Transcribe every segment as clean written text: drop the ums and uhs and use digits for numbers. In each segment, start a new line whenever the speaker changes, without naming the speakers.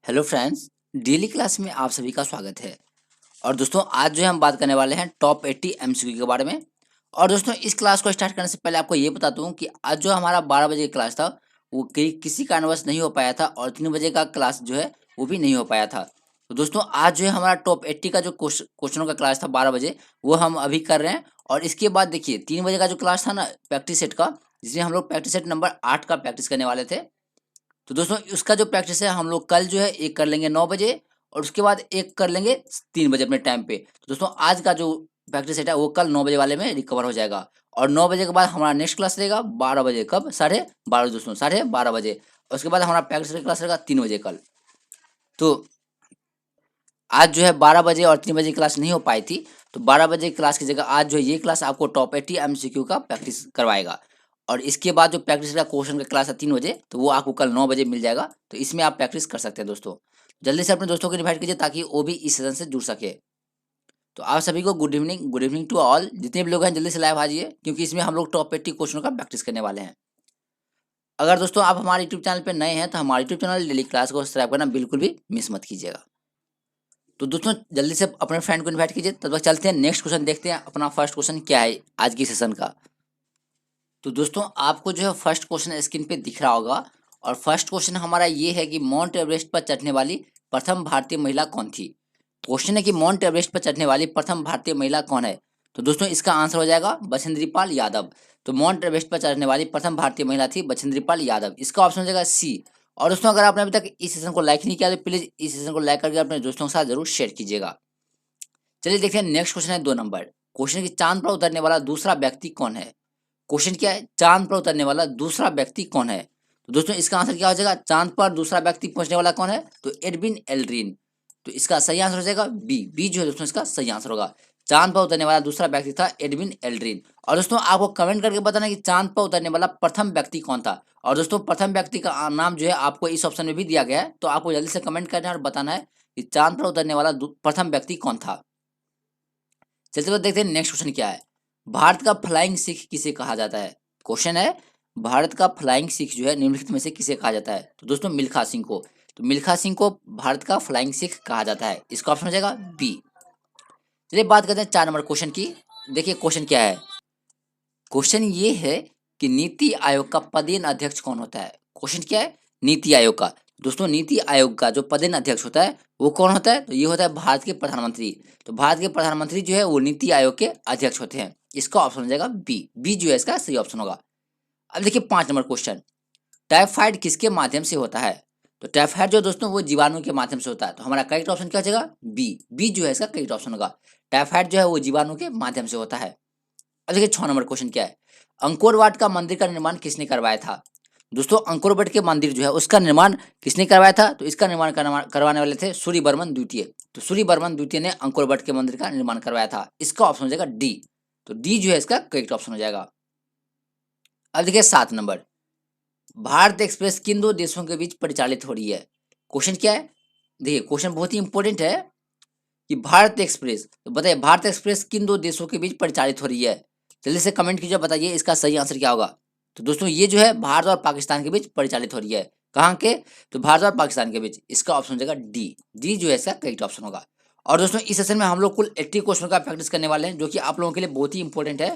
Hello friends, daily class में आप सभी का स्वागत है। और दोस्तों आज जो है हम बात करने वाले हैं टॉप 80 एमसीक्यू के बारे में। और दोस्तों इस क्लास को स्टार्ट करने से पहले आपको ये बताता हूँ कि आज जो हमारा 12 बजे का क्लास था वो किसी कारणवश नहीं हो पाया था, और 3 बजे का क्लास जो है वो भी नहीं हो पाया था। तो दोस्तों आज जो है हमारा टॉप 80 का जो क्वेश्चनों का क्लास था 12 बजे, वो हम अभी कर रहे हैं। और इसके बाद देखिए 3 बजे का जो क्लास था ना प्रैक्टिस सेट का, जिसमें हम लोग प्रैक्टिस सेट नंबर 8 का प्रैक्टिस करने वाले थे। तो दोस्तों उसका जो प्रैक्टिस है हम लोग कल जो है एक कर लेंगे 9 बजे, और उसके बाद एक कर लेंगे 3 बजे अपने टाइम पे। तो दोस्तों आज का जो प्रैक्टिस सेट है वो कल 9 बजे वाले में रिकवर हो जाएगा। और 9 बजे के बाद हमारा नेक्स्ट क्लास रहेगा 12 बजे, कब 12:30 दोस्तों 12:30 बजे। और उसके बाद हमारा प्रैक्टिस क्लास रहेगा 3 बजे कल। तो आज जो है 12 बजे और 3 बजे क्लास नहीं हो पाई थी, तो 12 बजे क्लास की जगह आज जो है ये क्लास आपको टॉप 80 एमसीक्यू का प्रैक्टिस करवाएगा। और इसके बाद जो प्रैक्टिस का क्वेश्चन का क्लास है 3 बजे, तो वो आपको कल 9 बजे मिल जाएगा। तो इसमें आप प्रैक्टिस कर सकते हैं दोस्तों। जल्दी से अपने दोस्तों को इन्वाइट कीजिए ताकि वो भी इस सेशन से जुड़ सके। तो आप सभी को गुड इवनिंग टू ऑल। जितने भी लोग हैं जल्दी से लाइव आ जाइए, क्योंकि इसमें हम लोग टॉप 80 क्वेश्चनों का प्रैक्टिस करने वाले हैं। अगर दोस्तों आप हमारे यूट्यूब चैनल पर नए हैं तो हमारे यूट्यूब चैनल डेली क्लास को सब्सक्राइब करना बिल्कुल भी मिस मत कीजिएगा। तो दोस्तों जल्दी से अपने फ्रेंड को इनवाइट कीजिए। तब तक चलते हैं नेक्स्ट क्वेश्चन देखते हैं अपना फर्स्ट क्वेश्चन क्या है आज की सेशन का। तो दोस्तों आपको जो है फर्स्ट क्वेश्चन स्क्रीन पे दिख रहा होगा। और फर्स्ट क्वेश्चन हमारा ये है कि माउंट एवरेस्ट पर चढ़ने वाली प्रथम भारतीय महिला कौन थी। क्वेश्चन है कि माउंट एवरेस्ट पर चढ़ने वाली प्रथम भारतीय महिला कौन है। तो दोस्तों इसका आंसर हो जाएगा बछेंद्री पाल यादव। तो माउंट एवरेस्ट पर चढ़ने वाली प्रथम भारतीय महिला थी बछेंद्री पाल यादव। इसका ऑप्शन हो जाएगा सी। और दोस्तों अगर आपने अभी तक इस सेशन को लाइक नहीं किया तो प्लीज इस सेशन को लाइक करके अपने दोस्तों के साथ जरूर शेयर कीजिएगा। चलिए देखते हैं नेक्स्ट क्वेश्चन है 2 नंबर। क्वेश्चन की चांद पर उतरने वाला दूसरा व्यक्ति कौन है। क्वेश्चन क्या है, चांद पर उतरने वाला दूसरा व्यक्ति कौन है। तो दोस्तों इसका आंसर क्या हो जाएगा, चांद पर दूसरा व्यक्ति पहुंचने वाला कौन है, तो एडविन एल्ड्रिन। तो इसका सही आंसर हो जाएगा बी। बी जो है दोस्तों इसका सही आंसर होगा। चांद पर उतरने वाला दूसरा व्यक्ति था एडविन एल्ड्रिन। और दोस्तों आपको कमेंट करके बताना कि चांद पर उतरने वाला प्रथम व्यक्ति कौन था। और दोस्तों प्रथम व्यक्ति का नाम जो है आपको इस ऑप्शन में भी दिया गया है, तो आपको जल्दी से कमेंट करना है और बताना है कि चांद पर उतरने वाला प्रथम व्यक्ति कौन था। चलते हुए देखते हैं नेक्स्ट क्वेश्चन क्या है। भारत का फ्लाइंग सिख किसे कहा जाता है। क्वेश्चन है भारत का फ्लाइंग सिख जो है निम्नलिखित में से किसे कहा जाता है। तो दोस्तों मिल्खा सिंह को। तो मिल्खा सिंह को भारत का फ्लाइंग सिख कहा जाता है। इसका ऑप्शन हो जाएगा बी। चलिए बात करते हैं 4 नंबर क्वेश्चन की। देखिए क्वेश्चन क्या है। क्वेश्चन ये है कि नीति आयोग का पदेन अध्यक्ष कौन होता है। क्वेश्चन क्या है, नीति आयोग का। दोस्तों नीति आयोग का जो पदेन अध्यक्ष होता है वो कौन होता है, तो ये होता है भारत के प्रधानमंत्री। तो भारत के प्रधानमंत्री जो है वो नीति आयोग के अध्यक्ष होते हैं। इसका ऑप्शन हो जाएगा बी। बी जो है इसका सही ऑप्शन होगा। अब देखिए 5 नंबर क्वेश्चन। टाइफाइड किसके माध्यम से होता है। तो टाइफाइड जो दोस्तों वो जीवाणु के माध्यम से होता है। तो हमारा करेक्ट ऑप्शन क्या हो जाएगा, बी। बी जो है इसका करेक्ट ऑप्शन होगा। टाइफाइड जो है वो जीवाणु के माध्यम से होता है। अब देखिए 6 नंबर क्वेश्चन क्या है। अंकोर वाट का मंदिर का निर्माण किसने करवाया था। दोस्तों अंकोर वाट के मंदिर जो है उसका निर्माण किसने करवाया था, तो इसका निर्माण करवाने वाले थे सूर्यवर्मन द्वितीय। तो सूर्यवर्मन द्वितीय ने अंकोर वाट के मंदिर का निर्माण करवाया था। इसका ऑप्शन हो जाएगा डी। तो डी जो है इसका करेक्ट ऑप्शन हो जाएगा। अब देखिए 7 नंबर। भारत एक्सप्रेस किन दो देशों के बीच परिचालित हो रही है। क्वेश्चन क्या है, देखिए क्वेश्चन बहुत ही इंपॉर्टेंट है कि भारत एक्सप्रेस, तो बताइए भारत एक्सप्रेस किन दो देशों के बीच परिचालित हो रही है। जल्दी से कमेंट कीजिए, बताइए इसका सही आंसर क्या होगा। तो दोस्तों ये जो है भारत और पाकिस्तान के बीच परिचालित हो रही है। कहाँ के, तो भारत और पाकिस्तान के बीच। इसका ऑप्शन हो जाएगा डी। डी जो है इसका करेक्ट ऑप्शन होगा। और दोस्तों इस सेशन में हम लोग कुल 80 क्वेश्चन का प्रैक्टिस करने वाले हैं, जो कि आप लोगों के लिए बहुत ही इंपॉर्टेंट है।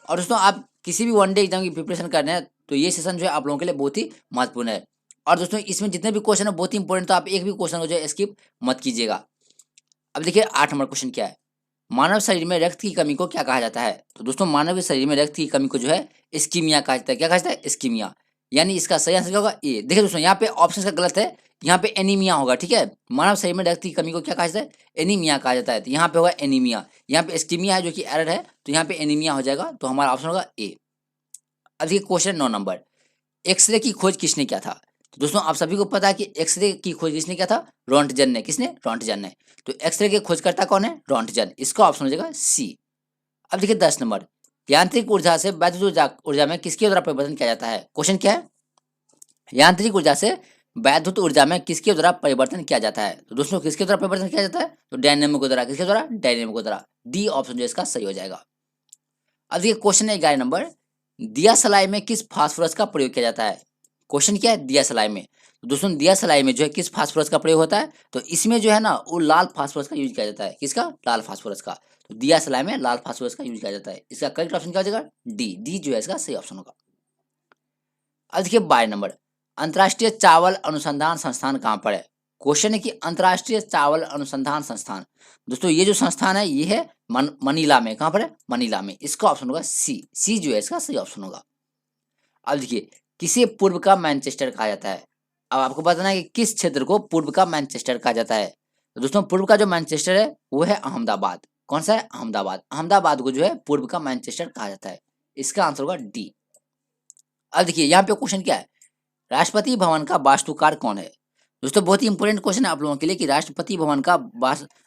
और दोस्तों आप किसी भी वनडे एग्जाम की प्रिपरेशन कर रहे हैं तो ये सेशन जो है आप लोगों के लिए बहुत ही महत्वपूर्ण है। और दोस्तों इसमें जितने भी क्वेश्चन है बहुत ही इंपॉर्टेंट, तो आप एक भी क्वेश्चन को जो है स्किप मत कीजिएगा। अब देखिए 8 नंबर क्वेश्चन क्या है। मानव शरीर में रक्त की कमी को क्या कहा जाता है। तो दोस्तों मानव के शरीर में रक्त की कमी को जो है इस्कीमिया कहा जाता है। क्या कहा जाता है, इस्कीमिया। यानी इसका सही आंसर क्या होगा, ए। देखिए दोस्तों यहाँ पे ऑप्शन का गलत है, यहाँ पे एनीमिया होगा। ठीक है, मानव शरीर में रक्त की कमी को क्या कहा जाता है, एनीमिया कहा जाता है। तो यहाँ पे होगा एनीमिया, यहाँ पे इस्कीमिया है जो कि एरर है, तो यहाँ पे एनीमिया हो जाएगा। तो हमारा ऑप्शन होगा ए। अब देखिए क्वेश्चन 9 नंबर। एक्सरे की खोज किसने किया था। तो दोस्तों आप सभी को पता है कि एक्सरे की खोज किसने किया था, रोंटगन ने। किसने, रोंटगन ने। तो एक्सरे के खोजकर्ता कौन है, रोंटगन। इसका ऑप्शन हो जाएगा सी। अब देखिए 10 नंबर। यांत्रिक ऊर्जा से वैद्युत ऊर्जा में किसके द्वारा परिवर्तन किया जाता है। क्वेश्चन क्या है, यांत्रिक ऊर्जा से वैद्युत ऊर्जा में किसके द्वारा परिवर्तन किया जाता है। तो दोस्तों किसके द्वारा परिवर्तन किया जाता है, तो डायनेमो द्वारा। किसके द्वारा, डायनेमो द्वारा। डी ऑप्शन जो इसका सही हो जाएगा। अब देखिए क्वेश्चन है 11 नंबर। दिया सलाई में किस फास्फोरस का प्रयोग किया जाता है। क्वेश्चन क्या है, दिया सलाई में। तो दोस्तों दिया सलाई में जो है किस फास्फोरस का प्रयोग होता है, तो इसमें जो है ना वो लाल फास्फोरस का यूज किया जाता है। किसका? लाल फास्फोरस का। तो दिया सलाई में लाल फास्फोरस का यूज किया जाता है। इसका करेक्ट ऑप्शन क्या हो जाएगा? डी। डी जो है इसका सही ऑप्शन होगा। अब देखिए 22 नंबर, अंतर्राष्ट्रीय चावल अनुसंधान संस्थान कहाँ पर है? क्वेश्चन है कि अंतर्राष्ट्रीय चावल अनुसंधान संस्थान, दोस्तों ये जो संस्थान है ये है मनीला में। कहाँ पर है? मनीला में। इसका ऑप्शन होगा सी। सी जो है इसका सही ऑप्शन होगा। अब देखिए किसे पूर्व का मैनचेस्टर कहा जाता है? अब आपको बताना है कि किस क्षेत्र को पूर्व का मैनचेस्टर कहा जाता है। तो दोस्तों पूर्व का जो मैनचेस्टर है वो है अहमदाबाद। कौन सा है? अहमदाबाद। अहमदाबाद को जो है पूर्व का मैनचेस्टर कहा जाता है। इसका आंसर होगा डी। अब देखिए यहाँ पे क्वेश्चन क्या है, राष्ट्रपति भवन का वास्तुकार कौन है? दोस्तों बहुत ही इंपॉर्टेंट क्वेश्चन है आप लोगों के लिए कि राष्ट्रपति भवन का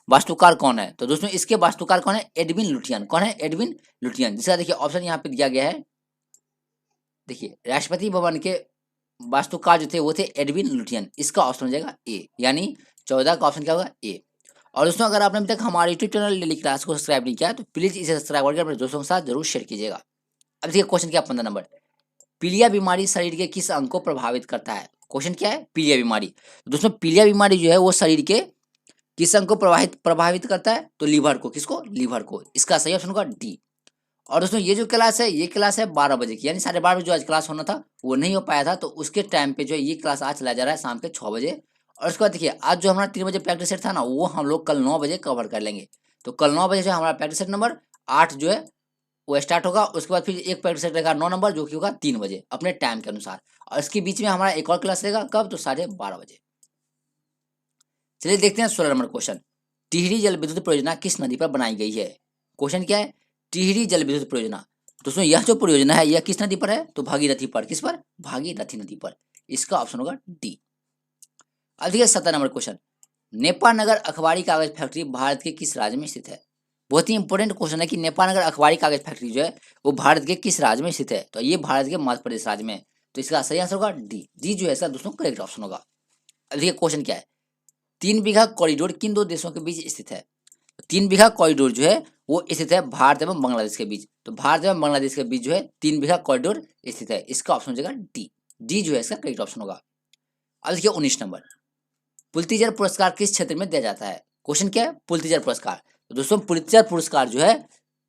वास्तुकार कौन है। तो दोस्तों इसके वास्तुकार कौन है? Edwin Lutyens. कौन है? Edwin Lutyens. जिसका देखिए ऑप्शन यहाँ पे दिया गया है। देखिए राष्ट्रपति भवन के वास्तुकार जो थे वो थे एडविन लुटियन। इसका ऑप्शन हो जाएगा ए, यानी 14 का ऑप्शन क्या होगा? ए। और दोस्तों अगर आपने अभी तक हमारे यूट्यूब चैनल डेली क्लास को सब्सक्राइब नहीं किया तो प्लीज इसे सब्सक्राइब करके अपने दोस्तों के साथ जरूर शेयर कीजिएगा। अब देखिए क्वेश्चन क्या 15 नंबर, पीलिया बीमारी शरीर के किस अंग को प्रभावित करता है? क्वेश्चन क्या है? पीलिया बीमारी। तो दोस्तों पीलिया बीमारी जो है वो शरीर के किस अंग को प्रभावित करता है? तो लीवर को। किसको? लीवर को। इसका सही ऑप्शन होगा डी। और दोस्तों ये जो क्लास है ये क्लास है 12 बजे की, यानी 12:30 बजे जो आज क्लास होना था वो नहीं हो पाया था, तो उसके टाइम पे जो है ये क्लास आज चला जा रहा है शाम के 6 बजे। और उसके बाद देखिए आज जो हमारा 3 बजे प्रैक्टिस सेट था ना वो हम लोग कल 9 बजे कवर कर लेंगे। तो कल 9 बजे जो है हमारा प्रैक्टिस सेट नंबर 8 जो है वो स्टार्ट होगा। उसके बाद फिर एक प्रैक्टिस सेट रहेगा 9 नंबर जो कि होगा 3 बजे अपने टाइम के अनुसार। और इसके बीच में हमारा एक और क्लास रहेगा कब? तो 12:30 बजे। चलिए देखते हैं 16 नंबर क्वेश्चन, टिहरी जल विद्युत परियोजना किस नदी पर बनाई गई है? क्वेश्चन क्या है? टिहरी जल विद्युत परियोजना। दोस्तों यह जो परियोजना है यह किस नदी पर है? तो भागीरथी पर। किस पर? भागीरथी नदी पर। इसका ऑप्शन होगा डी। अब देखिए 17 नंबर क्वेश्चन, नेपाल नगर अखबारी कागज फैक्ट्री भारत के किस राज्य में स्थित है? बहुत ही इंपॉर्टेंट क्वेश्चन है कि नेपाल नगर अखबारी कागज फैक्ट्री जो है वो भारत के किस राज्य में स्थित है? तो ये भारत के मध्य प्रदेश राज्य में है। तो इसका सही आंसर होगा डी। डी जो है इसका दोस्तों करेक्ट ऑप्शन होगा। अब देखिए क्वेश्चन क्या है, 3 बीघा कॉरिडोर किन दो देशों के बीच स्थित है? 3 बीघा कॉरिडोर जो है वो स्थित है भारत एवं बांग्लादेश के बीच। तो भारत एवं बांग्लादेश के बीच जो है 3 बीघा कॉरिडोर स्थित है। इसका ऑप्शन हो जाएगा डी। डी जो है इसका करेक्ट ऑप्शन होगा। अब देखिए 19 नंबर, पुलित्जर पुरस्कार किस क्षेत्र में दिया जाता है? क्वेश्चन क्या है? पुलित्जर पुरस्कार। तो दोस्तों पुलित्जर पुरस्कार जो है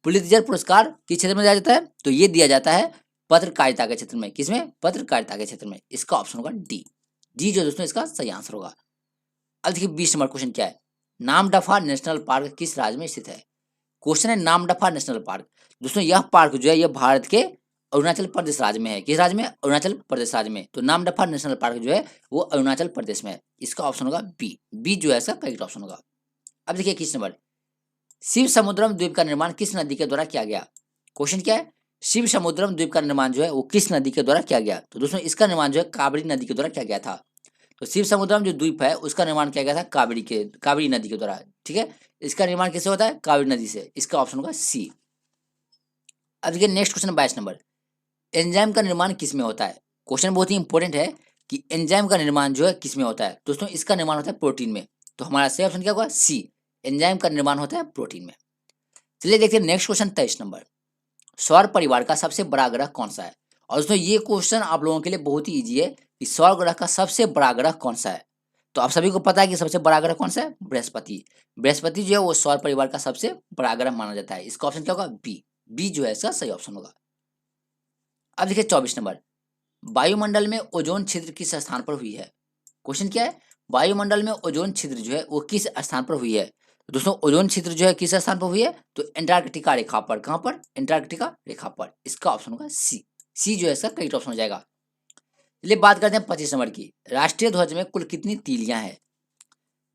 पुलित्जर पुरस्कार किस क्षेत्र में दिया जाता है? तो ये दिया जाता है पत्रकारिता के क्षेत्र में। किसमें? पत्रकारिता के क्षेत्र में। इसका ऑप्शन होगा डी। डी जो दोस्तों इसका सही आंसर होगा। अब देखिए 20 नंबर क्वेश्चन क्या है, नामदफा नेशनल पार्क किस राज्य में स्थित है? क्वेश्चन है नामदफा नेशनल पार्क। दोस्तों यह पार्क जो है यह भारत के अरुणाचल प्रदेश राज्य में है। किस राज्य में? अरुणाचल प्रदेश राज्य में। तो नामदफा नेशनल पार्क जो है वो अरुणाचल प्रदेश में है। इसका ऑप्शन होगा बी। बी जो है इसका करेक्ट ऑप्शन होगा। अब देखिए 21 नंबर, शिव समुद्रम द्वीप का निर्माण किस नदी के द्वारा किया गया? क्वेश्चन क्या है? शिव समुद्रम द्वीप का निर्माण जो है वो किस नदी के द्वारा किया गया? तो दोस्तों इसका निर्माण जो है कावेरी नदी के द्वारा किया गया था। तो शिव समुद्रम जो द्वीप है उसका निर्माण किया गया था कावेरी नदी के द्वारा। ठीक है, इसका निर्माण किससे होता है? कावेरी नदी से। इसका ऑप्शन होगा सी। अब देखिए नेक्स्ट क्वेश्चन 22 नंबर, एंजाइम का निर्माण किस में होता है? क्वेश्चन बहुत ही इंपॉर्टेंट है कि एंजाइम का निर्माण जो है किस में होता है? दोस्तों इसका निर्माण होता है प्रोटीन में। तो हमारा सही ऑप्शन क्या होगा? सी। एंजाइम का निर्माण होता है प्रोटीन में। चलिए देखते हैं नेक्स्ट क्वेश्चन 23 नंबर, सौर परिवार का सबसे बड़ा ग्रह कौन सा है? और दोस्तों ये क्वेश्चन आप लोगों के लिए बहुत ही ईजी है कि सौर ग्रह का सबसे बड़ा ग्रह कौन सा है? तो आप सभी को पता है कि सबसे बड़ा ग्रह कौन सा है? बृहस्पति। बृहस्पति जो है वो सौर परिवार का सबसे बड़ा ग्रह माना जाता है। इसका ऑप्शन क्या होगा? बी। बी जो है इसका सही ऑप्शन होगा। अब देखिए 24 नंबर, वायुमंडल में ओजोन छिद्र किस स्थान पर हुई है? क्वेश्चन क्या है? वायुमंडल में ओजोन छिद्र जो है वो किस स्थान पर हुई है? तो दोस्तों ओजोन छिद्र जो है किस स्थान पर हुई है? तो एंटार्कटिका रेखा पर। कहां पर? एंटार्कटिका रेखा पर। इसका ऑप्शन होगा सी। सी जो है इसका करेक्ट ऑप्शन हो जाएगा। चलिए बात करते हैं 25 नंबर की, राष्ट्रीय ध्वज में कुल कितनी तीलियां हैं?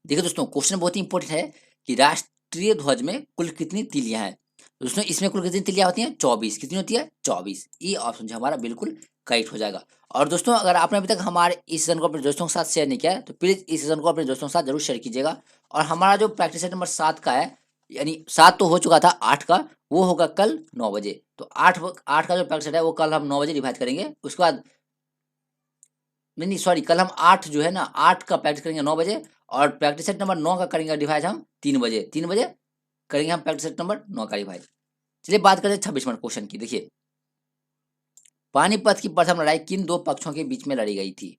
देखिए दोस्तों क्वेश्चन बहुत ही इंपॉर्टेंट है कि राष्ट्रीय ध्वज में कुल कितनी तीलियां हैं। दोस्तों इसमें कुल कितनी तीलियां होती हैं? 24। कितनी होती है? 24। ये ऑप्शन जो हमारा बिल्कुल करेक्ट हो जाएगा। और दोस्तों अगर आपने अभी तक हमारे इस सीजन को अपने दोस्तों के साथ शेयर नहीं किया है तो प्लीज इस सीजन को अपने दोस्तों के साथ जरूर शेयर कीजिएगा। और हमारा जो प्रैक्टिस सेट नंबर 7 का है, यानी 7 तो हो चुका था, 8 का वो होगा कल 9 बजे। तो 8 का जो प्रैक्टिस सेट है वो कल हम 9 बजे रिवाइज करेंगे। उसके बाद नहीं सॉरी, कल हम 8 जो है ना 8 का प्रैक्टिस करेंगे 9 बजे। और प्रैक्टिस सेट नंबर 9 का करेंगे रिवाइज हम 3 बजे। 3 बजे करेंगे हम प्रैक्टिस सेट नंबर 9 का रिवाइज। चलिए बात करते हैं 26 नंबर क्वेश्चन की। देखिए पानीपत की प्रथम लड़ाई किन दो पक्षों के बीच में लड़ी गई थी?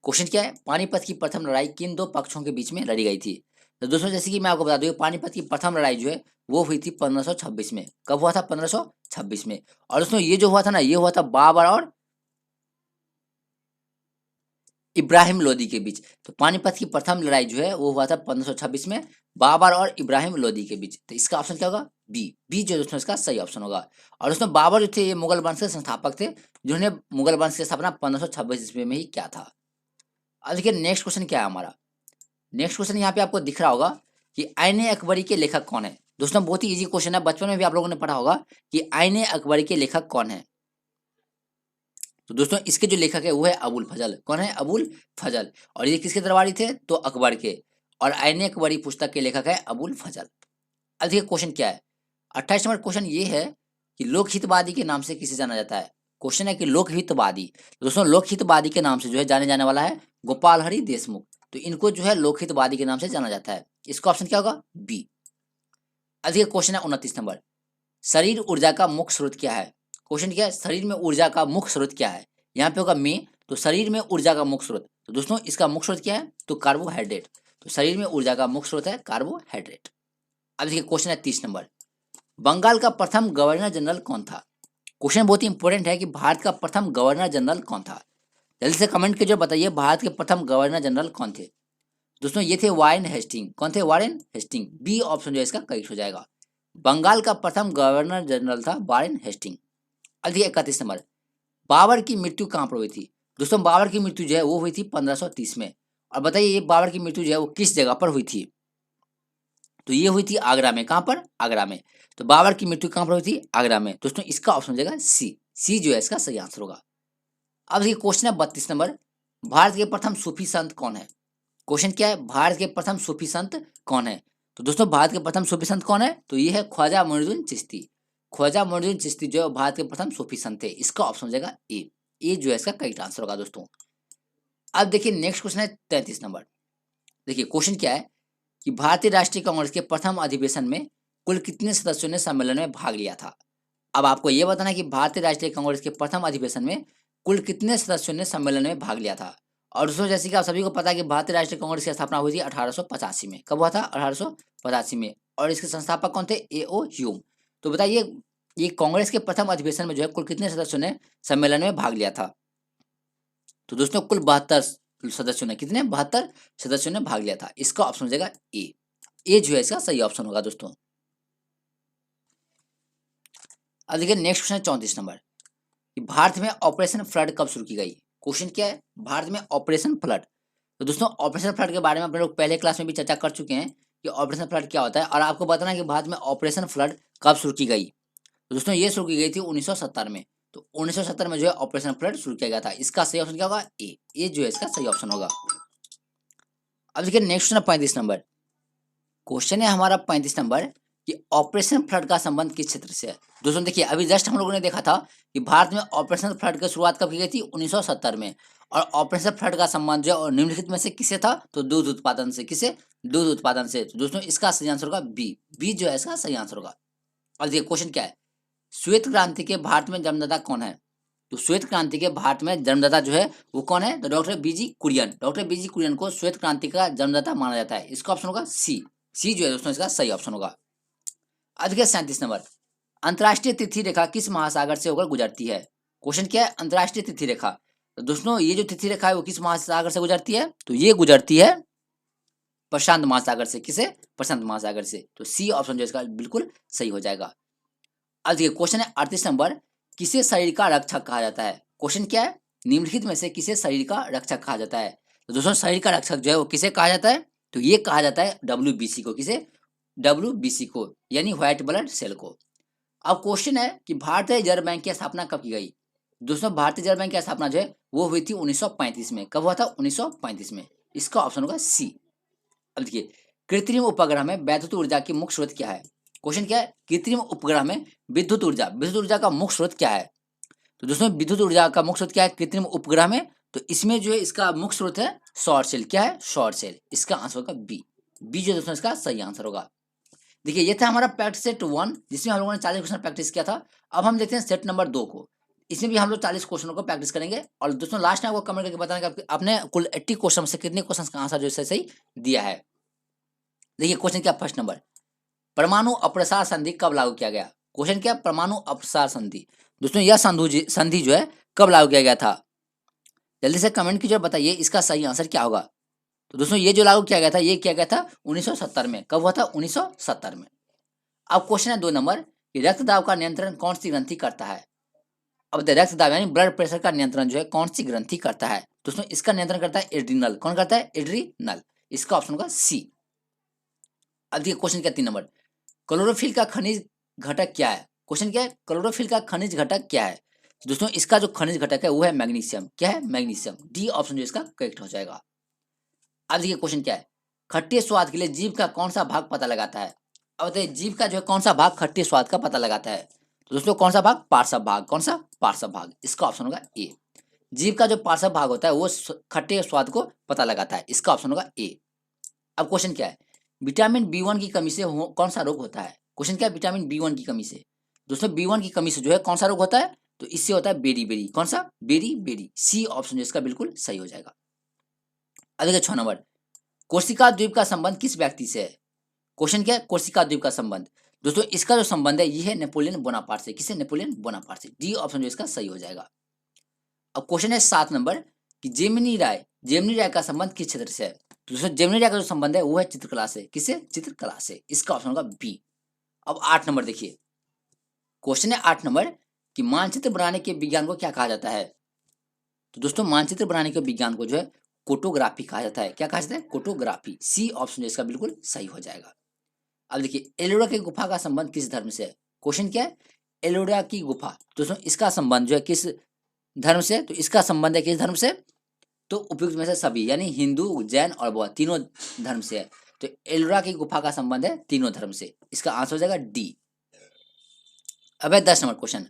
क्वेश्चन क्या है, पानीपत की प्रथम लड़ाई किन दो पक्षों के बीच में लड़ी गई थी? तो दोस्तों जैसे कि मैं आपको बता दूं, पानीपत की प्रथम लड़ाई जो है वो हुई थी 1526 में। कब हुआ था? 1526 में। और दोस्तों ये जो हुआ था ना, ये हुआ था बाबर और इब्राहिम लोदी के बीच। तो पानीपत की प्रथम लड़ाई जो है वो हुआ था 1526 में, बाबर और इब्राहिम लोदी के बीच। तो इसका ऑप्शन क्या होगा? बी। बी जो दोस्तों इसका सही ऑप्शन होगा। और दोस्तों बाबर जो थे ये मुगल वंश के संस्थापक थे, जिन्होंने मुगल वंश की स्थापना 1526 ईस्वी में ही किया था। अब देखिए नेक्स्ट क्वेश्चन क्या है हमारा। नेक्स्ट क्वेश्चन यहाँ पे आपको दिख रहा होगा कि आईने अकबरी के लेखक कौन है। दोस्तों बहुत ही इजी क्वेश्चन है, बचपन में भी आप लोगों ने पढ़ा होगा कि आईने अकबरी के लेखक कौन है। तो दोस्तों इसके जो लेखक है वो है अबुल फजल। कौन है? अबुल फजल। और ये किसके दरबारी थे? तो अकबर के। और आईने अकबरी पुस्तक के लेखक है अबुल फजल। अब देखिए क्वेश्चन क्या है, 28 नंबर क्वेश्चन ये है कि लोकहितवादी के नाम से किसे जाना जाता है। क्वेश्चन है कि लोकहितवादी। तो दोस्तों लोकहितवादी के नाम से जो है जाने जाने वाला है गोपाल हरि देशमुख। तो इनको जो है लोकहितवादी के नाम से जाना जाता है। इसका ऑप्शन क्या होगा? बी। अब देखिए क्वेश्चन है 29 नंबर, शरीर ऊर्जा का मुख्य स्रोत क्या है। क्वेश्चन क्या है, शरीर में ऊर्जा का मुख्य स्रोत क्या है। यहाँ पे होगा में, तो शरीर में ऊर्जा का मुख्य स्रोत। तो दोस्तों इसका मुख्य स्रोत क्या है? तो कार्बोहाइड्रेट। तो शरीर में ऊर्जा का मुख्य स्रोत है कार्बोहाइड्रेट। अब देखिए क्वेश्चन है 30 नंबर, बंगाल का प्रथम गवर्नर जनरल कौन था। क्वेश्चन बहुत ही इंपॉर्टेंट है कि भारत का प्रथम गवर्नर जनरल कौन था। जल्दी से कमेंट कीजिए, बताइए भारत के प्रथम गवर्नर जनरल कौन थे। दोस्तों ये थे वारेन हेस्टिंग। कौन थे? Warren Hasting. बी ऑप्शन जो है इसका करेक्ट हो जाएगा। बंगाल का प्रथम गवर्नर जनरल था वारेन हेस्टिंग। अब देखिए 31 नंबर, बाबर की मृत्यु कहाँ पर हुई थी। दोस्तों बाबर की मृत्यु जो है वो हुई थी 1530 में। और बताइए ये बाबर की मृत्यु जो है वो किस जगह पर हुई थी। तो ये हुई थी आगरा में। कहाँ पर? आगरा में। तो बाबर की मृत्यु कहाँ पर हुई थी? आगरा में। दोस्तों इसका ऑप्शन हो जाएगा सी। सी जो है इसका सही आंसर होगा। अब देखिए क्वेश्चन है 32 नंबर, भारत के प्रथम सूफी संत कौन है। क्वेश्चन क्या है, भारत के प्रथम सूफी संत कौन है। तो दोस्तों भारत के प्रथम सूफी संत कौन है? तो ये है ख्वाजा मोइनुद्दीन चिश्ती। ख्वाजा मोइनुद्दीन चिश्ती जो है भारत के प्रथम सूफी संत थे। इसका ऑप्शन हो जाएगा ए। ए जो है इसका करेक्ट आंसर होगा दोस्तों। अब देखिए नेक्स्ट क्वेश्चन है 33 नंबर। देखिए क्वेश्चन क्या है कि भारतीय राष्ट्रीय कांग्रेस के प्रथम अधिवेशन में कुल कितने सदस्यों ने सम्मेलन में भाग लिया था। अब आपको यह बताना है कि भारतीय राष्ट्रीय कांग्रेस के प्रथम अधिवेशन में कुल कितने सदस्यों ने सम्मेलन में भाग लिया था। और दोस्तों जैसे कि आप सभी को पता है कि भारतीय राष्ट्रीय कांग्रेस की स्थापना हुई थी 1885 में। कब हुआ था? 1885 में। और इसके संस्थापक कौन थे? ए.ओ. ह्यूम। तो बताइए ये कांग्रेस के प्रथम अधिवेशन में जो है कुल कितने सदस्यों ने सम्मेलन में भाग लिया था। तो दोस्तों कुल 72 सदस्यों ने, कितने? 72 सदस्यों ने भाग लिया था। इसका ऑप्शन हो जाएगा ए। ए जो है इसका सही ऑप्शन होगा दोस्तों। अब देखिए नेक्स्ट क्वेश्चन है 34 नंबर कि भारत में ऑपरेशन फ्लड कब शुरू की गई। क्वेश्चन क्या है, भारत में ऑपरेशन फ्लड। तो दोस्तों ऑपरेशन फ्लड के बारे में अपने लोग पहले क्लास में भी चर्चा कर चुके हैं कि ऑपरेशन फ्लड क्या होता है। और आपको बताना है कि भारत में ऑपरेशन फ्लड कब शुरू की गई। तो दोस्तों ये शुरू की गई थी 1970 में। तो 1970 में जो है ऑपरेशन फ्लड शुरू किया गया था। इसका सही ऑप्शन क्या होगा? ए। ए जो है इसका सही ऑप्शन होगा। अब देखिए नेक्स्ट क्वेश्चन 35 नंबर। क्वेश्चन है हमारा 35 नंबर कि ऑपरेशन फ्लड का संबंध किस क्षेत्र से है। दोस्तों देखिए अभी जस्ट हम लोगों ने देखा था कि भारत में ऑपरेशन फ्लड की शुरुआत कब की गई थी? 1970 में। और ऑपरेशन फ्लड का संबंध जो है निम्नलिखित में से किसे था? तो दूध उत्पादन से। किसे? दूध उत्पादन से। तो दोस्तों इसका सही आंसर होगा बी। बी जो है इसका सही आंसर होगा। और देखिए क्वेश्चन क्या है, श्वेत क्रांति के भारत में जन्मदाता कौन है। तो श्वेत क्रांति के भारत में जन्मदाता जो है वो कौन है? तो डॉक्टर बीजी कुरियन। डॉक्टर बीजी कुरियन को श्वेत क्रांति का जन्मदाता माना जाता है। इसका ऑप्शन होगा सी। सी जो है दोस्तों इसका सही ऑप्शन होगा। आज के 37 नंबर, अंतर्राष्ट्रीय तिथि रेखा किस महासागर से होकर गुजरती है। क्वेश्चन क्या है, अंतर्राष्ट्रीय तिथि रेखा। तो दोस्तों ये जो तिथि रेखा है वो किस महासागर से गुजरती है। तो ये गुजरती है प्रशांत महासागर से। किसे? प्रशांत महासागर से। तो सी ऑप्शन जो इसका बिल्कुल सही हो जाएगा। अब देखिए क्वेश्चन है 38 नंबर, किसे शरीर का रक्षक कहा जाता है। क्वेश्चन क्या है, निम्नलिखित में से किसे शरीर का रक्षक कहा जाता है। तो दोस्तों शरीर का रक्षक जो है वो किसे कहा जाता है। तो ये कहा जाता है WBC को। किसे? WBC को, यानी व्हाइट ब्लड सेल को। अब क्वेश्चन है कि भारतीय रिजर्व बैंक की स्थापना कब की गई। दोस्तों भारतीय रिजर्व बैंक की स्थापना जो है वो हुई थी 1935 में। कब हुआ था? 1935 में। इसका ऑप्शन होगा सी। अब देखिए कृत्रिम उपग्रह में वैद्युत ऊर्जा की मुख्य स्रोत क्या है। क्वेश्चन क्या है, कृत्रिम उपग्रह में विद्युत ऊर्जा का मुख्य स्रोत क्या है। तो दोस्तों विद्युत ऊर्जा का मुख्य स्रोत क्या है कृत्रिम उपग्रह में। तो इसमें जो है इसका मुख्य स्रोत है सौर सेल। क्या है? सौर सेल। इसका आंसर होगा बी। बी जो दोस्तों इसका सही आंसर होगा। देखिए ये था हमारा प्रैक्टिस सेट 1 जिसमें हम लोगों ने 40 क्वेश्चन प्रैक्टिस किया था। अब हम देखते हैं सेट नंबर 2 को। इसमें भी हम लोग 40 क्वेश्चनों को प्रैक्टिस करेंगे और दोस्तों लास्ट में आपको कमेंट करके बताना कि आपने कुल 80 क्वेश्चन से कितने क्वेश्चन का आंसर जो है सही दिया है। देखिए क्वेश्चन क्या, फर्स्ट नंबर, परमाणु अप्रसार संधि कब लागू किया गया? क्वेश्चन क्या, परमाणु अप्रसार संधि। दोस्तों यह संधि जो है कब लागू किया गया था? जल्दी से कमेंट कीजिए, बताइए इसका सही आंसर क्या होगा। तो दोस्तों ये जो लागू किया गया था ये किया गया था 1970 में। कब हुआ था? 1970 में। अब क्वेश्चन है 2 नंबर कि रक्तदाब का नियंत्रण कौन सी ग्रंथि करता है? अब रक्तदाब यानी ब्लड प्रेशर का नियंत्रण जो है कौन सी ग्रंथि करता है? दोस्तों इसका नियंत्रण करता है एड्रिनल। कौन करता है? एड्रिनल। इसका ऑप्शन होगा सी। अब देखिए क्वेश्चन क्या 3 नंबर, क्लोरोफिल का खनिज घटक क्या है? क्वेश्चन क्या है, क्लोरोफिल का खनिज घटक क्या है? दोस्तों इसका जो खनिज घटक है वो है मैग्नीशियम। क्या है? मैग्नीशियम। डी ऑप्शन जो इसका करेक्ट हो जाएगा। अब देखिए क्वेश्चन क्या है, खट्टे स्वाद के लिए जीभ का कौन सा भाग पता लगाता है? अब बताइए जीभ का जो है कौन सा भाग खट्टे स्वाद का पता लगाता है? तो दोस्तों कौन सा भाग? पार्श्व भाग। कौन सा? पार्श्व भाग। इसका ऑप्शन होगा ए। जीभ का जो पार्श्व भाग होता है वो खट्टे स्वाद को पता लगाता है। इसका ऑप्शन होगा ए। अब क्वेश्चन क्या है, विटामिन बी1 की कमी से कौन सा रोग होता है? क्वेश्चन क्या है, विटामिन बी1 की कमी से। दोस्तों बी1 की कमी से जो है कौन सा रोग होता है? तो इससे होता है बेरी बेरी। कौन सा? Berry berry. सी ऑप्शन जो इसका बिल्कुल सही हो जाएगा। अब देखिए 6 नंबर, कोशिका द्वीप का संबंध किस व्यक्ति से है? क्वेश्चन क्या है, कोशिका द्वीप का संबंध। दोस्तों इसका जो संबंध है ये है नेपोलियन बोनापार्ट से। किसे? नेपोलियन बोनापार्ट से। डी ऑप्शन जो इसका सही हो जाएगा। अब क्वेश्चन है 7 नंबर कि जेमिनी राय का संबंध किस क्षेत्र से है? तो दोस्तों जेमिनी राय का जो संबंध है वो है चित्रकला से। किससे? चित्रकला से। इसका ऑप्शन होगा बी। अब 8 नंबर देखिए, क्वेश्चन है 8 नंबर कि मानचित्र बनाने के विज्ञान को क्या कहा जाता है? तो दोस्तों मानचित्र बनाने के विज्ञान को जो है फोटोग्राफी कहा जाता है। क्या कहा जाता है? फोटोग्राफी। सी ऑप्शन इसका बिल्कुल सही हो जाएगा। अब देखिए एलोरा की गुफा का संबंध किस धर्म से है? क्वेश्चन क्या है, एलोरा की गुफा। दोस्तों इसका संबंध जो है किस धर्म से? तो इसका संबंध है किस धर्म से? तो उपयुक्त में से सभी यानी हिंदू, जैन और बौद्ध तीनों धर्म से है। तो एलोरा की गुफा का संबंध है तीनों धर्म से। इसका आंसर हो जाएगा डी। अब है 10 नंबर क्वेश्चन,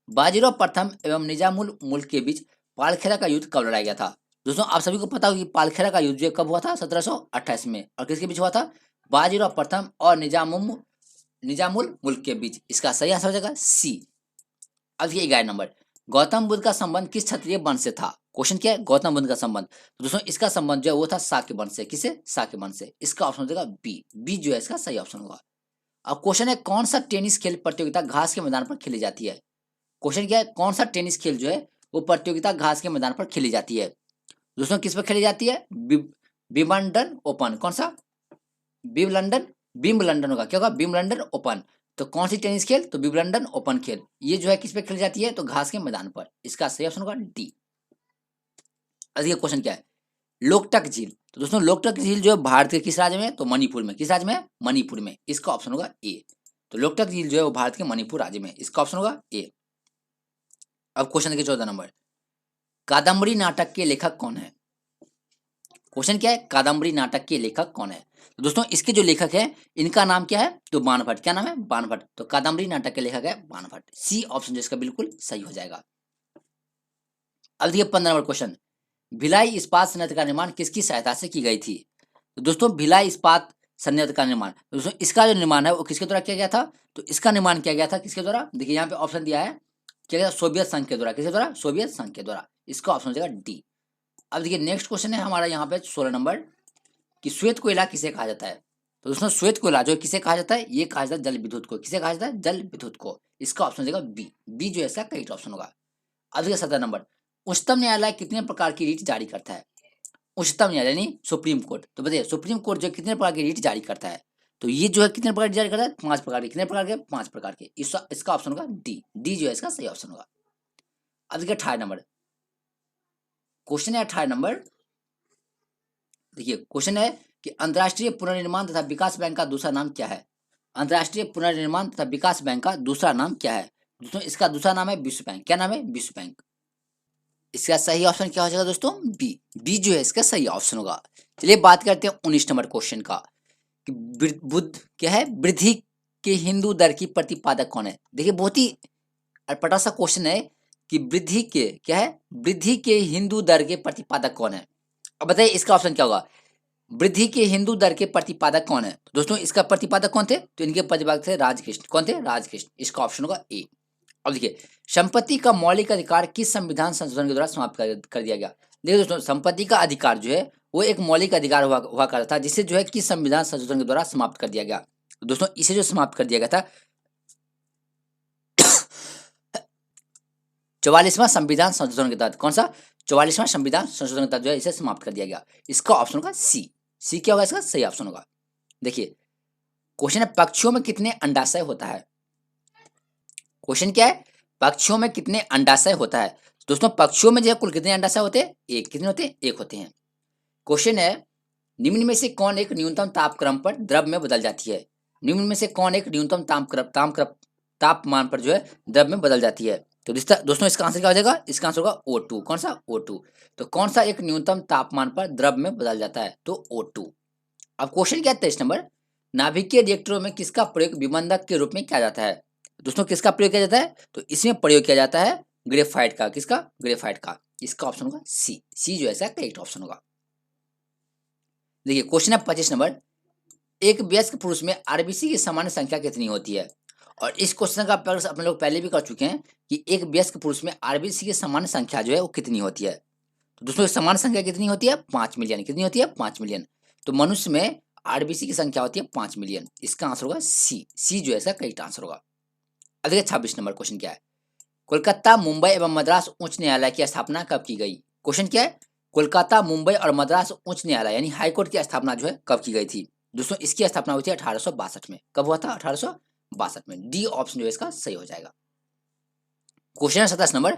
बाजीराव प्रथम एवं निजामुल मुल्क के बीच पालखेरा का युद्ध कब लड़ाया गया था? दोस्तों आप सभी को पता होगा कि पालखेरा का युद्ध कब हुआ था? 1728 में। और किसके बीच हुआ था? बाजीराव प्रथम और निजामुल मुल्क के बीच। इसका सही आंसर हो जाएगा सी। अब ये 11 नंबर, गौतम बुद्ध का संबंध किस क्षत्रिय वंश से था? क्वेश्चन क्या है, गौतम बुद्ध का संबंध। तो दोस्तों इसका संबंध जो है वो था शाक्य वंश से। किसे? शाक्य वंश से। इसका ऑप्शन हो जाएगा बी। बी जो है इसका सही ऑप्शन होगा। अब क्वेश्चन है कौन सा टेनिस खेल प्रतियोगिता घास के मैदान पर खेली जाती है? क्वेश्चन क्या है, कौन सा टेनिस खेल जो है वो प्रतियोगिता घास के मैदान पर खेली जाती है? दोस्तों किस पर खेली जाती है? Wimbledon open. कौन सा? विंबलडन होगा। क्या होगा? Wimbledon open. तो कौन सी टेनिस खेल? तो विंबलडन ओपन खेल। ये जो है किस पे खेली जाती है? तो घास के मैदान पर। इसका सही ऑप्शन होगा डी। अब ये क्वेश्चन क्या है, लोकटक झील। तो दोस्तों लोकटक झील जो है भारत के किस राज्य में है? तो मणिपुर में। किस राज्य में है? मणिपुर में। इसका ऑप्शन होगा ए। तो लोकटक झील जो है वो भारत के मणिपुर राज्य में। इसका ऑप्शन होगा ए। अब क्वेश्चन देखिए 14 नंबर, कादम्बरी नाटक के लेखक कौन है? क्वेश्चन क्या है, कादम्बरी नाटक के लेखक कौन है? तो दोस्तों इसके जो लेखक है इनका नाम क्या है? तो बाणभट्ट। क्या नाम है? बाणभट्ट। तो कादम्बरी नाटक के लेखक है बाणभट्ट। सी ऑप्शन जिसका बिल्कुल सही हो जाएगा। अब देखिए 15 नंबर क्वेश्चन, भिलाई इस्पात संयंत्र का निर्माण किसकी सहायता से की गई थी? तो दोस्तों भिलाई इस्पात संयंत्र का निर्माण, तो दोस्तों इसका जो निर्माण है वो किसके द्वारा किया गया था? तो इसका निर्माण किया गया था किसके द्वारा? देखिए यहाँ पे ऑप्शन दिया है, क्या गया? सोवियत संघ के द्वारा। किसके द्वारा? सोवियत संघ के द्वारा। इसका ऑप्शन हो जाएगा डी। अब देखिए नेक्स्ट क्वेश्चन है हमारा यहाँ पे 16 नंबर कि श्वेत कोयला किसे कहा जाता है? तो दोस्तों श्वेत कोयला जो किसे कहा जाता है? ये कहा जाता है जल विद्युत को। किसे कहा जाता है? जल विद्युत को। इसका ऑप्शन हो जाएगा बी। बी जो है इसका करेक्ट ऑप्शन होगा। अब देखिए 17 नंबर, उच्चतम न्यायालय कितने प्रकार की रीट जारी करता है? उच्चतम न्यायालय यानी सुप्रीम कोर्ट। तो बताइए सुप्रीम कोर्ट जो कितने प्रकार की रीट जारी करता है? तो ये जो है कितने प्रकार की जारी करता है? 5 प्रकार के। कितने प्रकार के? 5 प्रकार के। इसका ऑप्शन होगा डी। डी जो है इसका सही ऑप्शन होगा। अब देखिए 18 नंबर क्वेश्चन है। 18 नंबर देखिए क्वेश्चन है कि अंतर्राष्ट्रीय पुनर्निर्माण तथा विकास बैंक का दूसरा नाम क्या है? अंतर्राष्ट्रीय पुनर्निर्माण तथा विकास बैंक का दूसरा नाम क्या है? दोस्तों इसका दूसरा नाम है विश्व बैंक। क्या नाम है? विश्व बैंक। इसका सही ऑप्शन क्या हो जाएगा दोस्तों? बी। बी जो है इसका सही ऑप्शन होगा। चलिए बात करते हैं 19 नंबर क्वेश्चन का कि बुद्ध क्या है, वृद्धि के हिंदू दर की प्रतिपादक कौन है? देखिए बहुत ही अटपटा सा क्वेश्चन है कि वृद्धि के क्या है, वृद्धि के हिंदू दर के प्रतिपादक कौन है? अब बताइए इसका ऑप्शन क्या होगा? वृद्धि के हिंदू दर के प्रतिपादक कौन है? तो दोस्तों इसका प्रतिपादक कौन थे? तो इनके प्रतिपादक थे राजकृष्ण। कौन थे? राजकृष्ण। इसका ऑप्शन होगा ए। अब देखिए, संपत्ति का मौलिक अधिकार किस संविधान संशोधन के द्वारा समाप्त कर दिया गया। देखिए दोस्तों, संपत्ति का अधिकार जो है वो एक मौलिक अधिकार हुआ करता था, जिसे जो है किस संविधान संशोधन के द्वारा समाप्त कर दिया गया। तो दोस्तों, इसे जो समाप्त कर दिया गया था 44वां संविधान संशोधन के तहत। कौन सा? 44वां संविधान संशोधन के तहत जो है इसे समाप्त कर दिया गया। इसका ऑप्शन होगा सी। सी क्या होगा इसका सही ऑप्शन होगा। देखिए, क्वेश्चन है पक्षियों में कितने अंडाशय होता है। क्वेश्चन क्या है? पक्षियों में कितने अंडाशय होता है। दोस्तों, पक्षियों में जो है कुल कितने अंडाशय होते हैं? एक। कितने होते हैं? एक होते हैं। क्वेश्चन है निम्न में से कौन एक न्यूनतम तापक्रम पर द्रव में बदल जाती है। निम्न में से कौन एक न्यूनतम तापमान पर जो है द्रव में बदल जाती है। तो दोस्तों, इसका आंसर क्या हो जाएगा? इसका आंसर होगा O2। कौन सा? O2। तो कौन सा एक न्यूनतम तापमान पर द्रव में बदल जाता है? तो O2। अब क्वेश्चन क्या है 23 नंबर, नाभिकीय रिएक्टरों में किसका प्रयोग विबंधक के रूप में किया जाता है। दोस्तों, किसका प्रयोग किया जाता है? तो इसमें प्रयोग किया जाता है ग्रेफाइट का। किसका? ग्रेफाइट का। इसका ऑप्शन होगा सी। सी जो है इसका करेक्ट ऑप्शन होगा। देखिए, क्वेश्चन है 25 नंबर, एक वयस्क पुरुष में आरबीसी की सामान्य संख्या कितनी होती है। और इस क्वेश्चन का प्रश्न अपने लोग पहले भी कर चुके हैं कि एक वयस्क पुरुष में आरबीसी की सामान्य संख्या जो है वो कितनी होती है। तो दोस्तों, सामान्य संख्या कितनी होती है? 5 मिलियन। कितनी होती है? 5 मिलियन। तो मनुष्य में आरबीसी की संख्या होती है 5 मिलियन। इसका आंसर होगा सी। सी जो है इसका करेक्ट आंसर होगा। अब देखिए 26 नंबर क्वेश्चन क्या है, कोलकाता, मुंबई एवं मद्रास उच्च न्यायालय की स्थापना कब की गई। क्वेश्चन क्या है? कोलकाता, मुंबई और मद्रास उच्च न्यायालय यानी हाईकोर्ट की स्थापना जो है कब की गई थी। दोस्तों, इसकी स्थापना हुई थी 1862 में। कब हुआ था? 1862 में। डी ऑप्शन जो है इसका सही हो जाएगा। क्वेश्चन है 27 नंबर,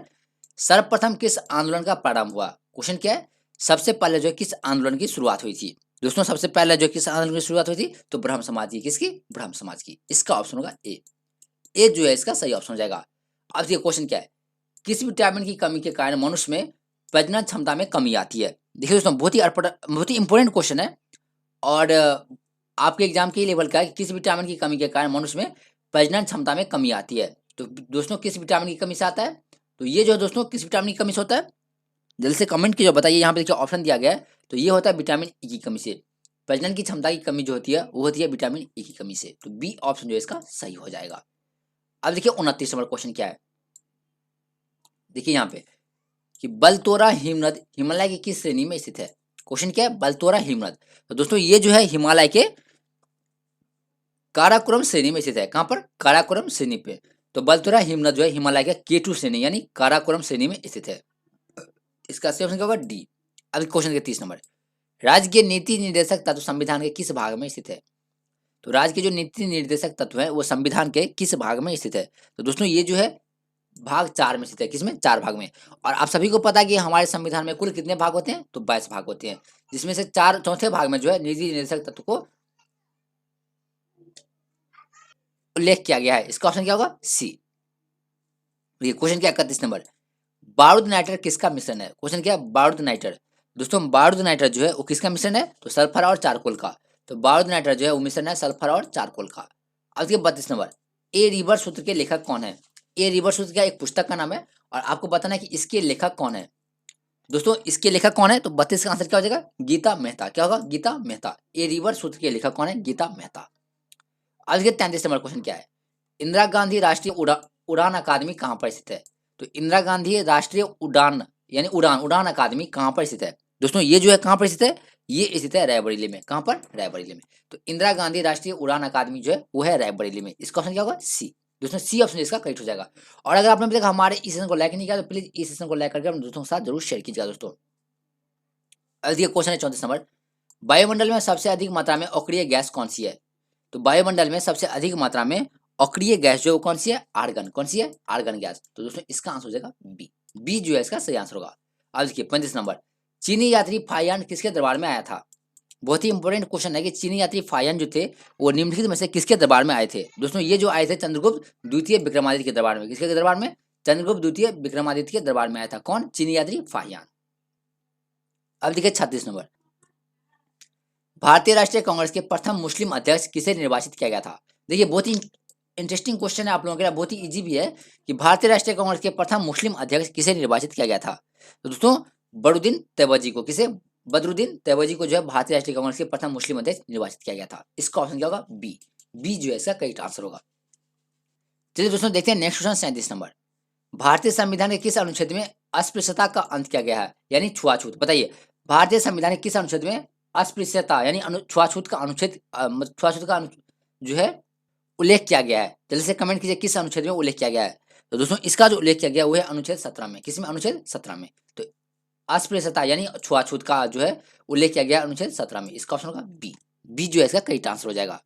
सर्वप्रथम किस आंदोलन का प्रारंभ हुआ। क्वेश्चन क्या है? सबसे पहले जो है किस आंदोलन की शुरुआत हुई थी। दोस्तों, सबसे पहले जो किस आंदोलन की शुरुआत हुई थी? तो ब्रह्म समाज की। किसकी? ब्रह्म समाज की। इसका ऑप्शन होगा ए। ए जो है इसका सही ऑप्शन हो जाएगा। अब देखिए क्वेश्चन क्या है, किस विटामिन की कमी के कारण मनुष्य में प्रजनन क्षमता में कमी आती है। देखिए दोस्तों, बहुत ही इंपॉर्टेंट क्वेश्चन है और आपके एग्जाम के लेवल का है कि किस विटामिन की कमी के कारण मनुष्य में प्रजनन क्षमता में कमी आती है। तो दोस्तों, किस विटामिन की कमी से आता है? तो ये जो है दोस्तों किस विटामिन की कमी से होता है? जल्दी से कमेंट कीजिए, बताइए। यहाँ पे देखिए ऑप्शन दिया गया है, तो ये होता है विटामिन ई की कमी से। प्रजनन की क्षमता की कमी जो होती है वो होती है विटामिन ई की कमी से। तो बी ऑप्शन जो है इसका सही हो जाएगा। अब देखिए 29 नंबर क्वेश्चन क्या है, देखिए यहाँ पे कि बलतोरा हिमनद हिमालय की किस श्रेणी में स्थित है। क्वेश्चन क्या है? बलतोरा हिमनद। तो दोस्तों, ये जो है हिमालय के काराकोरम श्रेणी में स्थित है। कहां पर? काराकोरम श्रेणी पे। तो बलतोरा हिमनद जो है हिमालय के K2 श्रेणी यानी काराकोरम श्रेणी में स्थित है। इसका सही ऑप्शन क्या होगा? डी। अब क्वेश्चन के 30 नंबर, राज्य के नीति निर्देशक तत्व संविधान के किस भाग में स्थित है। तो राज्य के जो नीति निर्देशक तत्व है वो संविधान के किस भाग में स्थित है। तो दोस्तों, ये जो है भाग 4 में स्थित है। किसमें? 4 भाग में। और आप सभी को पता है कि हमारे संविधान में कुल कितने भाग होते हैं? तो 22 भाग होते हैं, जिसमें से चौथे भाग में जो है नीति निर्देशक तत्व को उल्लेख किया गया है। इसका ऑप्शन क्या होगा? सी। ये क्वेश्चन क्या 31 नंबर, बारूद नाइट्रेट किसका मिश्रण है। क्वेश्चन क्या है? बारूद नाइट्रेट। दोस्तों, बारूद नाइट्रेट जो है वो किसका मिश्रण है? तो सल्फर और चारकोल का। तो बारूद नाइट्रेट जो है वो मिश्रण है सल्फर और चारकोल का। अब देखिए 32 नंबर, ए रिवर सूत्र के लेखक कौन है। ए रिवर सूत्र क्या एक पुस्तक का नाम है और आपको बताना है कि इसके लेखक कौन है। दोस्तों, इसके लेखक कौन है? तो 32 का आंसर क्या हो जाएगा? गीता मेहता। क्या होगा? गीता मेहता। ए रिवर सूत्र के लेखक कौन है? गीता मेहता। आज के 33 नंबर क्वेश्चन क्या है, इंदिरा गांधी राष्ट्रीय उड़ान अकादमी कहाँ पर स्थित है। तो इंदिरा गांधी राष्ट्रीय उड़ान यानी उड़ान अकादमी कहाँ पर स्थित है। दोस्तों, ये जो है कहाँ पर स्थित है? ये स्थित है रायबरेली में। कहाँ पर? रायबरेली में। तो इंदिरा गांधी राष्ट्रीय उड़ान अकादमी जो है वो है रायबरेली में। इसका ऑप्शन क्या होगा? सी। दोस्तों, सी ऑप्शन इसका करेक्ट हो जाएगा। और अगर आपने अभी तक हमारे इस सेशन को लाइक नहीं किया तो प्लीज इस सेशन को लाइक करके अपने दोस्तों के साथ जरूर शेयर कीजिएगा। दोस्तों, अगला क्वेश्चन है 34 नंबर, वायुमंडल में सबसे अधिक मात्रा में अक्रिय गैस कौन सी है। तो वायुमंडल में सबसे अधिक मात्रा में अक्रिय गैस जो कौन सी है? आर्गन। कौन सी है? Argon gas. तो दोस्तों, इसका आंसर हो जाएगा बी। बी जो है इसका सही आंसर होगा। अब देखिए 35 नंबर, चीनी यात्री फायान किसके दरबार में आया था। बहुत ही इंपॉर्टेंट क्वेश्चन है कि चीनी यात्री फायान जो थे वो निम्नलिखित में से किसके दरबार में आए थे। दोस्तों, ये जो आए थे चंद्रगुप्त द्वितीय विक्रमादित्य के दरबार में। किसके दरबार में? चंद्रगुप्त द्वितीय विक्रमादित्य के दरबार में आया था। कौन? चीनी यात्री फायान। अब देखिए 36 नंबर, भारतीय राष्ट्रीय कांग्रेस के प्रथम मुस्लिम अध्यक्ष किसे निर्वाचित किया गया था। देखिए, बहुत ही इंटरेस्टिंग क्वेश्चन है आप लोगों के लिए, बहुत ही इजी भी है कि भारतीय राष्ट्रीय कांग्रेस के प्रथम मुस्लिम अध्यक्ष किसे निर्वाचित किया गया था। तो दोस्तों, बदरुद्दीन तैयबजी को। किसे? बदरुद्दीन तैयबजी को जो है भारतीय राष्ट्रीय कांग्रेस के प्रथम मुस्लिम अध्यक्ष निर्वाचित किया गया था। इसका ऑप्शन क्या होगा? बी। बी जो है इसका करेक्ट आंसर होगा। चलिए दोस्तों देखते हैं नेक्स्ट क्वेश्चन 37 नंबर। भारतीय संविधान के किस अनुच्छेद में अस्पृश्यता का अंत किया गया है, यानी छुआछूत? बताइए, भारतीय संविधान के किस अनुच्छेद में अस्पृश्यता यानी छुआछूत का अनुच्छेद छुआछूत का जो है उल्लेख किया गया है? जल्दी से कमेंट कीजिए किस अनुच्छेद में उल्लेख किया गया है। तो दोस्तों इसका जो उल्लेख किया गया वो है अनुच्छेद 17 में। किसमें? अनुच्छेद 17 में। तो अस्पृश्यता यानी छुआछूत का जो है उल्लेख किया गया अनुच्छेद 17 में। इसका ऑप्शन होगा बी। बी जो है इसका करेक्ट आंसर हो जाएगा।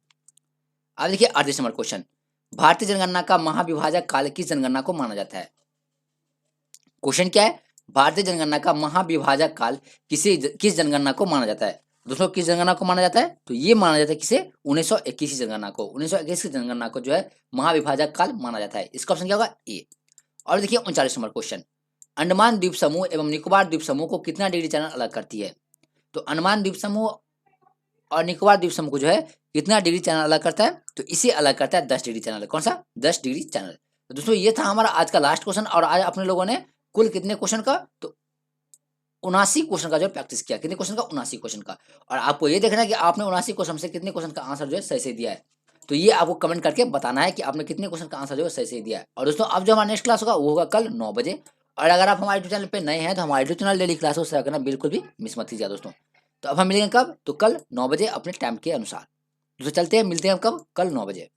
अब देखिए 38 नंबर क्वेश्चन। भारतीय जनगणना का महाविभाजक काल किस जनगणना को माना जाता है? क्वेश्चन क्या है? भारतीय जनगणना का महाविभाजक काल किस जनगणना को माना जाता है? दोस्तों किस जनगणना को माना जाता है? तो ये माना जाता है किसे? 1921 जनगणना को। 1921 की जनगणना को जो है महाविभाजक काल माना जाता है। इसका ऑप्शन क्या होगा? ए। और देखिए 39 नंबर क्वेश्चन। अंडमान द्वीप समूह एवं निकोबार द्वीप समूह को कितना डिग्री चैनल अलग करती है? तो अंडमान द्वीप समूह और निकोबार द्वीप समूह को जो है कितना डिग्री चैनल अलग करता है? तो इसे अलग करता है 10 डिग्री चैनल। कौन सा? 10 डिग्री चैनल। तो दोस्तों ये था हमारा आज का लास्ट क्वेश्चन। और आज अपने लोगों ने कुल कितने क्वेश्चन का? तो 79 क्वेश्चन का जो है प्रैक्टिस किया। कितने क्वेश्चन का? 79 क्वेश्चन का। और आपको ये देखना है कि आपने 79 क्वेश्चन से कितने क्वेश्चन का आंसर जो है सही से दिया है। तो ये आपको कमेंट करके बताना है कि आपने कितने क्वेश्चन का आंसर जो है सही से दिया है। और दोस्तों अब जो हमारा नेक्स्ट क्लास होगा वो होगा कल 9 बजे। और अगर आप हमारे यूट्यूब चैनल पे नए हैं तो हमारे यूट्यूब चैनल डेली क्लास को सब्सक्राइब करना बिल्कुल भी मिस मत कीजिए दोस्तों। तो अब हम मिलेंगे कब? तो कल 9 बजे अपने टाइम के अनुसार। दोस्तों चलते हैं, मिलते हैं कब? कल 9 बजे।